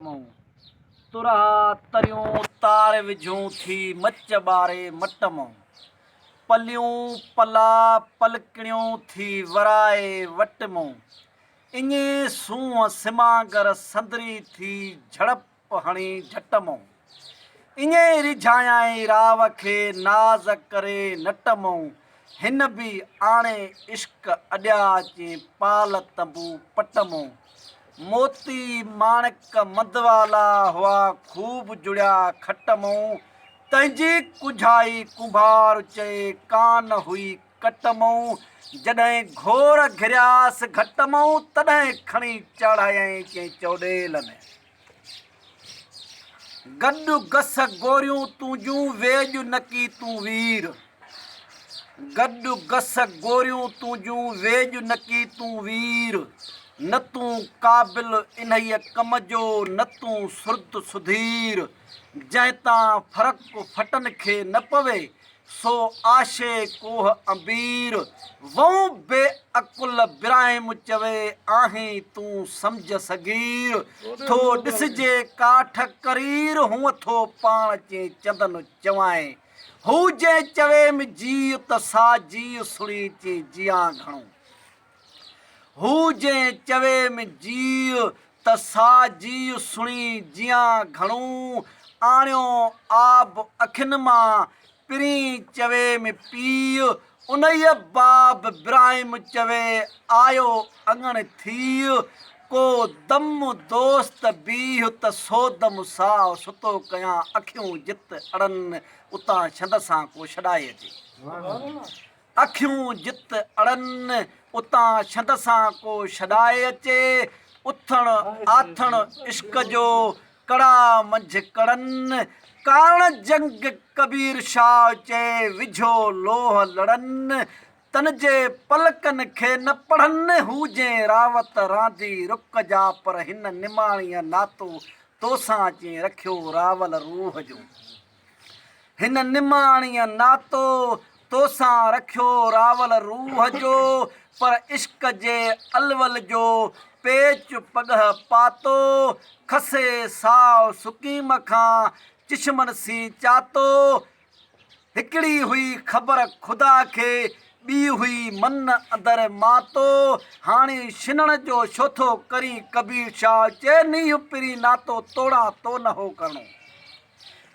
मूं तुरा तरियूं तार विझूं थी मच ॿारे मट मूं पलियूं पला पलकिणियूं थी वराए वट मूं इएं सूंहं सिमागर संदरी थी झड़प हणी झट मूं इएं रिझायाई राव खे नाज़ करे नट मूं हिन बि आणे इश्क अॾिया अचे पाल तंबू पट मूं मोती माणक मदवाला हुआ खूब जुड़िया खट मूं तंहिंजी कुझाई कुंभार चए कान हुई कट मूं जॾहिं घोर घिरियास घट मूं तॾहिं खणी चढ़ायई चई चौडेल में गॾु गस गोरियूं तुंहिंजूं वेझ नकी तूं वीर गॾु गस गोरियूं तुंहिंजूं वेझ नकी तूं वीर न तूं क़ाबिल इन्हीअ कम जो न तूं सुर्द सुधीर जंहिं तां फ़र्क़ु फटनि खे न पवे सो आशे कोह अबीर वहूं बेअकुल बिराहिम चवे आहीं तूं सम्झ सगीर थो ॾिसजे काठ करीर हूअं थो पाण चे चंदन चवाएं हू जंहिं चवे जीउ त सा जीउ सुणी चे जियां घणो हू जंहिं चवे जीउ त सा जीउ सुणी जियां घणो आणियो आब अखियुनि मां पिरी चवे पीउ उन्हीअ बाब इब्राहिम चवे आयो अङण थी को दम दोस्त बीह त सो दम साह सुतो कयां अखियूं जित अड़नि उतां छंद सां को छॾाए अचे अखियूं जित अड़नि उतां छंद सां को छॾाए अचे उथण आथण इश्क जो कड़ा मंझि कड़नि कारण जंग कबीर शाह चए विझो लोह लड़नि तन जे पलकनि खे न पढ़नि हू जंहिं रावत रांधी रुक जा पर हिन निमाणीअ नातो तोसां चई रखियो रावल रूह जो हिन निमाणीअ नातो तोसां रखियो रावल रूह जो पर इश्क जे अलवल जो पेच पगह पातो खसे साव सुकीम खां चिशमन सी चातो हिकिड़ी हुई ख़बर खुदा खे ॿी हुई मन अंदर मातो हाणे छिनण जो छो थो करी कबीर शाह चए नींहुं पिरी नातो तोड़ा तो न हो करणो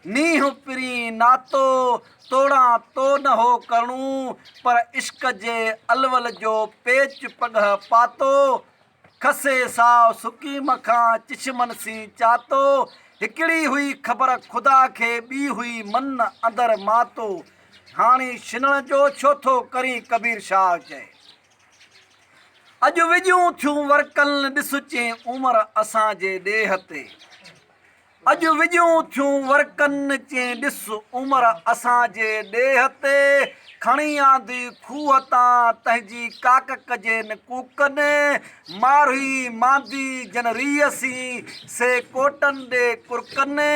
नींहुं पिरी नातो तोड़ा तो न हो करणो पर इश्क जे अलवल जो पेच पगह पातो खसे साव सुकीम खां चिशमन सी चातो हिकिड़ी हुई ख़बर खुदा खे ॿी हुई मन अंदर मातो हाणे छिनण जो छो थो करी कबीर शाह चए अॼु विझूं थियूं वर्कल ॾिस चई उमिरि असांजे ॾेह ते अॼु विझूं थियूं वर्कनि चई ॾिस उमिरि असांजे ॾेह ते खणी आंदी खूह तां तंहिंजी काक कजेनि कूकनि मारही मांदी जन रीअसी से कोटनि ॾे कुरकनि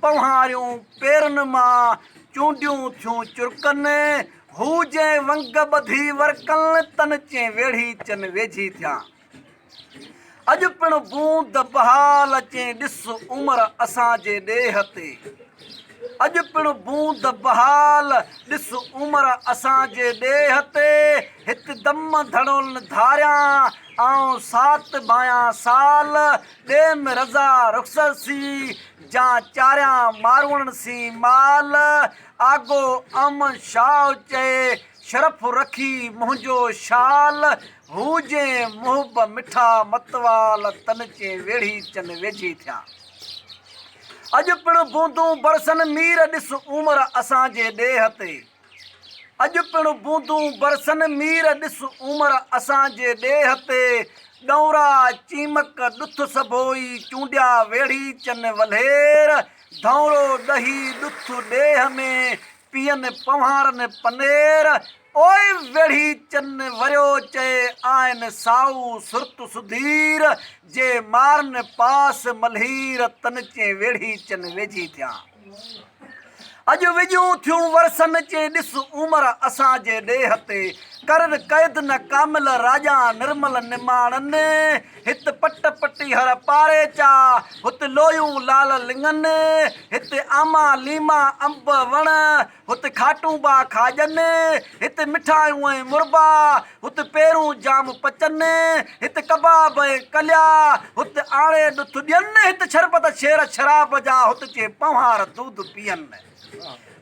पवहारियूं पेरनि मां चूंडियूं थियूं चुरकनि हू जंहिं वंग ॿधी वर्कल तन चई वेढ़ी चन वेझी थिया अॼु पिणु बूंद बहाल चई ॾिस उमिरि असांजे ॾेह ते अॼु पिणु बूंद बहाल ॾिस उमिरि असांजे ॾेह ते हिकु दम धड़ोल धारियां ऐं सात भायां साल ॾे में रज़ा रुख़सर सी जा चारियां मारूण सी माल आगो अमन शाह चए शरफ़ रखी मुंहिंजो शाल हू जे मुहब मिठा मतवाल तन चे वेढ़ी चन वेझी थिया अॼु पिणु बूंदूं बरसनि मीर ॾिस उमिरि असांजे ॾेह ते अॼु पिणु बूंदूं बरसनि मीर ॾिस उमिरि असांजे ॾेह ते ॾौरा चीमक ॾुथ सबोई चूंडिया वेढ़ी चन वलेर धौरो ॾही ॾुथ ॾेह में पीअनि पवहारनि पनेर ओए वेढ़ी चन वरियो चए आहिनि साऊ सुरत सुधीर जे मारन पास मल्हीर तन चे वेढ़ी चन वेझी थिया अॼु विझूं थियूं वरसन चे ॾिस उमिरि असांजे ॾेह ते कर क़ैद न कामिल राजा निर्मल निमाणनि हिते पट पटी हर पारे चा हुते लोयूं लाल लिङनि हिते आमा लीमा अंब वण हुते खाटूं बा खाॼनि हिते मिठायूं ऐं मुरबा हुते पेरूं जाम पचनि हिते कबाब ऐं कलिया हुते आणे ॾुथ ॾियनि हिते शरबत शेर शराब जा हुते चे पवार दूध पीअनि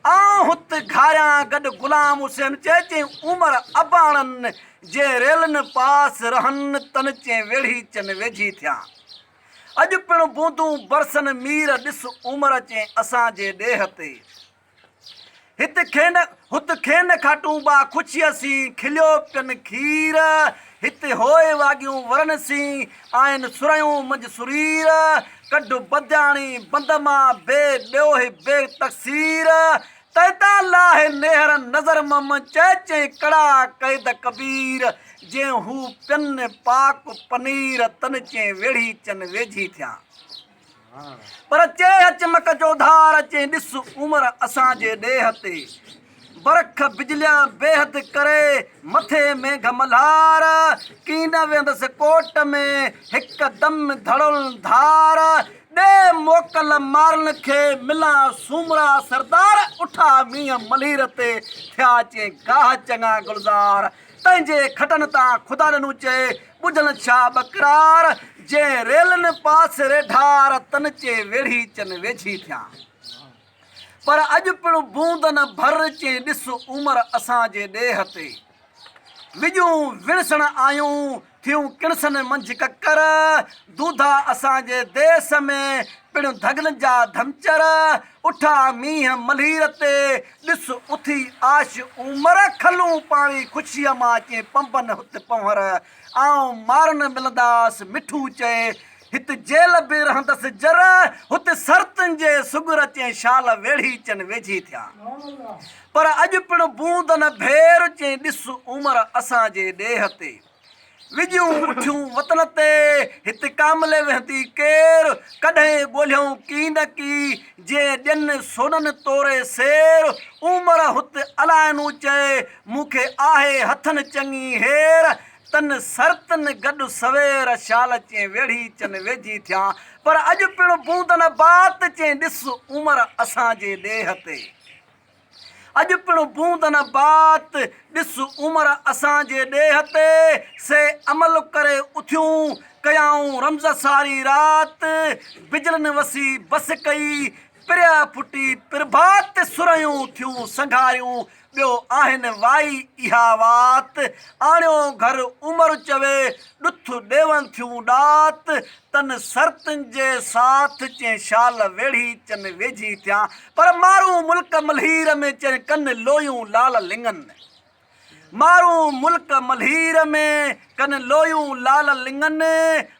आऊं हुते घारियां गॾु गुलाम हुसैन चए उमिरि अबाणनि जे रेलनि पास रहनि तन चे वेढ़ी चन वेझी थिया अॼु पिणु बूंदूं बरसनि मीर ॾिस उमिरि चे असांजे ॾेह ते हुते खेन खाटूं बा खुशीअसी खिलियो पियनि खीर हिते होए वागियूं वरन सी आहिनि सुरयूं मंझि सुरीर कढ बदियाणी बंद मां बे ॿियो बे तक़सीर तैता लाहे नेहर नज़र मम चए कड़ा क़ैद कबीर जे हू पियनि पाक पनीर तन चे वेढ़ी चन वेझी थिया पर चे चमक जो धार अचे ॾिस उमिरि असांजे ॾेह ते बरख बिजलियां बेहद करे मथे में घमलार की न वेंदसि कोट में हिकदमि धड़ुल धार ॾे मोकल मारन खे मिलां सूमरा सरदार उठा मींहं मलीर ते थिया चे गाह चङा गुलज़ार तंहिंजे खटनि तां ख़ुदा ॾिनूं चए ॿुझनि छा बकरार जे रेलनि पास रेढार तन चे वेढ़ी चन वेझी थिया पर अॼु पिणु बूंदनि भर चे ॾिस उमिरि असांजे ॾेह ते विझूं विणसण आयूं थियूं किणसनि मंझि ककर दूधा असांजे देस में पिणु धगनि जा धमचर उठा मींहं मलीर ते ॾिस उथी आश उमिरि खलूं पाणी ख़ुशीअ मां चे पंपनि हुते पवंर आऊं मारन मिलंदासि मिठू चए हिते जेल बि रहंदसि जर हुते सर्तनि जे सुगर चे शाल वेढ़ी चन वेझी थिया पर अॼु पिणु बूंदनि भेर चे ॾिस उमिरि असांजे ॾेह ते विझूं उठियूं वतन ते हिते कामले वेहंदी केरु कॾहिं ॻोल्हियूं की न की जे ॾियनि सोननि तोरे सेर उमिरि हुते अलाइनूं चए मूंखे आहे हथनि चङी हेर तन सर्तनि गॾु सवेर शाल चे वेढ़ी चन वेझी थिया पर अॼु पिणु बूंदनि बात चे ॾिस उमिरि असांजे ॾेह ते अॼु पिणु बूंदनि बात ॾिस उमिरि असांजे ॾेह ते से अमल करे उथियूं कयाऊं रमज़ सारी राति बिजलनि वसी बस कई पिरिया फुटी प्रभात सुरयूं थियूं संघारियूं ॿियो आहिनि वाई इहा वात आणियो घर उमिरि चवे ॾुथ ॾेवनि थियूं ॾात तन सर्तनि जे साथ चे शाल वेढ़ी चन वेझी थिया पर मारूं मुल्क मल्हीर में चए कन लोयूं लाल लिङनि मारूं मुल्क मल्हीर में कन लोयूं लाल लिङनि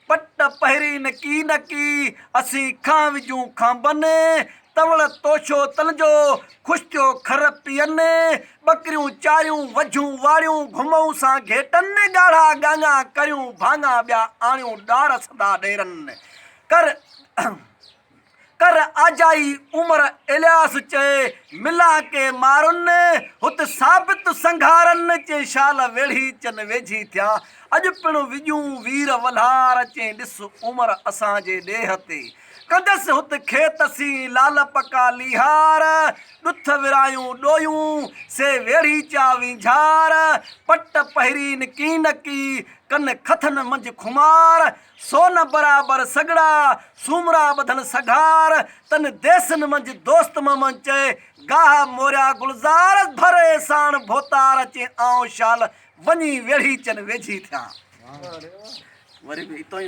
पट पहिरीं न की असीं खां विझूं खांबनि तवड़ तोशो तलजो ख़ुशि थियो खर पीअनि ॿकरियूं चारियूं वझूं वारियूं घुमऊं सां घेटनि ॻाढ़ा गांगा करियूं भाङा ॿिया आणियूं ॾार सदा ॾेरनि कर आजाई उमिरि इलियास चए मिला के मारुनि हुते साबित संघारनि चे शाल वेढ़ी चन वेझी थिया अॼु पिणु विझूं वीर वल्हार चे ॾिस उमिरि असांजे ॾेह ते कंदसि हुते खेतसी लाल पका लिहार ॾुथ विरायूं ॾोयूं से वेढ़ी चावी झार पट पहिरीं न की कन खथन मंझि खुमार सोन बराबर सगड़ा सूमरा ॿधन सघार तन देसनि मंझि दोस्त ममन चए गाह मोरिया गुलज़ार भरे साण भोतार चे आऊं शाल वञी वेढ़ी चन वेझी थिया वरी बि हितो ई